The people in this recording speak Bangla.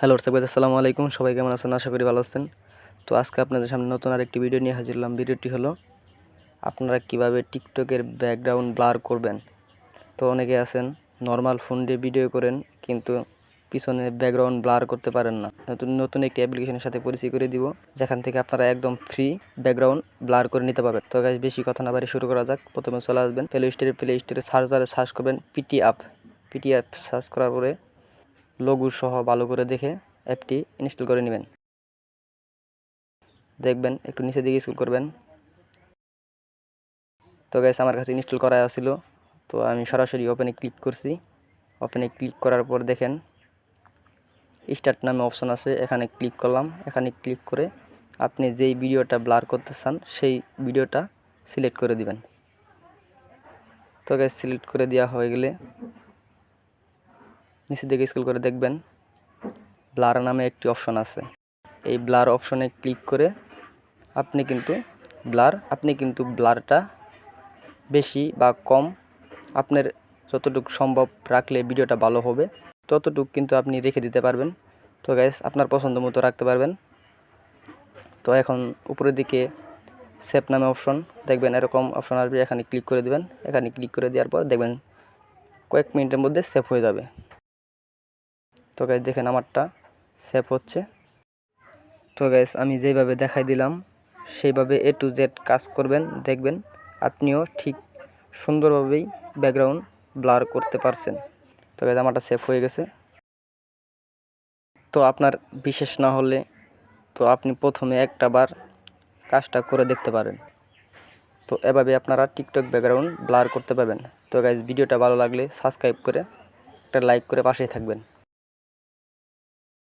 হ্যালো হোয়াটসঅ্যাপ, আসসালামু আলাইকুম। সবাই কেমন আছেন? আশা করি ভালো আছেন। তো আজকে আপনাদের সামনে নতুন আরেকটি ভিডিও নিয়ে হাজির হলাম। ভিডিওটি হলো আপনারা কিভাবে টিকটকের ব্যাকগ্রাউন্ড ব্লার করবেন। তো অনেকে আছেন নর্মাল ফোন দিয়ে ভিডিও করেন কিন্তু পিছনে ব্যাকগ্রাউন্ড ব্লার করতে পারেন না। নতুন একটি অ্যাপ্লিকেশনের সাথে পরিচয় করে দিব, যেখান থেকে আপনারা একদম ফ্রি ব্যাকগ্রাউন্ড ব্লার করে নিতে পারবেন। তো গাইস, বেশি কথা না বাড়ি শুরু করা যাক। প্রথমে চলে আসবেন প্লে স্টোরে সার্চ বারে সার্চ করবেন পিটি অ্যাপ সার্চ করার পরে লোগো সহ ভালো করে দেখে অ্যাপটি ইনস্টল করে নেবেন। দেখবেন একটু নিচের দিকে স্ক্রল করবেন। তো গাইস, আমার কাছে ইনস্টল করা ছিল, তো আমি সরাসরি ওপেনে ক্লিক করছি। ওপেনে ক্লিক করার পর দেখেন স্টার্ট নামে অপশন আছে, এখানে ক্লিক করলাম। এখানে ক্লিক করে আপনি যেই ভিডিওটা ব্লার করতে চান সেই ভিডিওটা সিলেক্ট করে দিবেন। তো গাইস, সিলেক্ট করে দেওয়া হয়ে গেলে নিচের দিকে স্ক্রল করে দেখবেন ব্লার নামে একটি অপশন আছে। এই ব্লার অপশনে ক্লিক করে আপনি কিন্তু ব্লারটা বেশি বা কম আপনার যতটুকু সম্ভব রাখলে ভিডিওটা ভালো হবে, ততটুকু কিন্তু আপনি রেখে দিতে পারবেন। তো গাইস, আপনার পছন্দ মতো রাখতে পারবেন। তো এখন উপরের দিকে সেভ নামে অপশন দেখবেন, এরকম অপশন আসবে। এখানে ক্লিক করে দিবেন। এখানে ক্লিক করে দেওয়ার পর দেখবেন কয়েক মিনিটের মধ্যে সেভ হয়ে যাবে। তো গাইস, দেখেন আমারটা সেভ হচ্ছে। তো গাইস, আমি যেভাবে দেখাই দিলাম সেইভাবে A to Z কাজ করবেন, দেখবেন আপনিও ঠিক সুন্দরভাবেই ব্যাকগ্রাউন্ড ব্লার করতে পারছেন। তো গাইস, আমারটা সেভ হয়ে গেছে। তো আপনার বিশেষ না হলে তো আপনি প্রথমে একটা বার কাজটা করে দেখতে পারেন। তো এভাবে আপনারা টিকটক ব্যাকগ্রাউন্ড ব্লার করতে পারবেন। তো গাইস, ভিডিওটা ভালো লাগলে সাবস্ক্রাইব করে একটা লাইক করে পাশেই থাকবেন।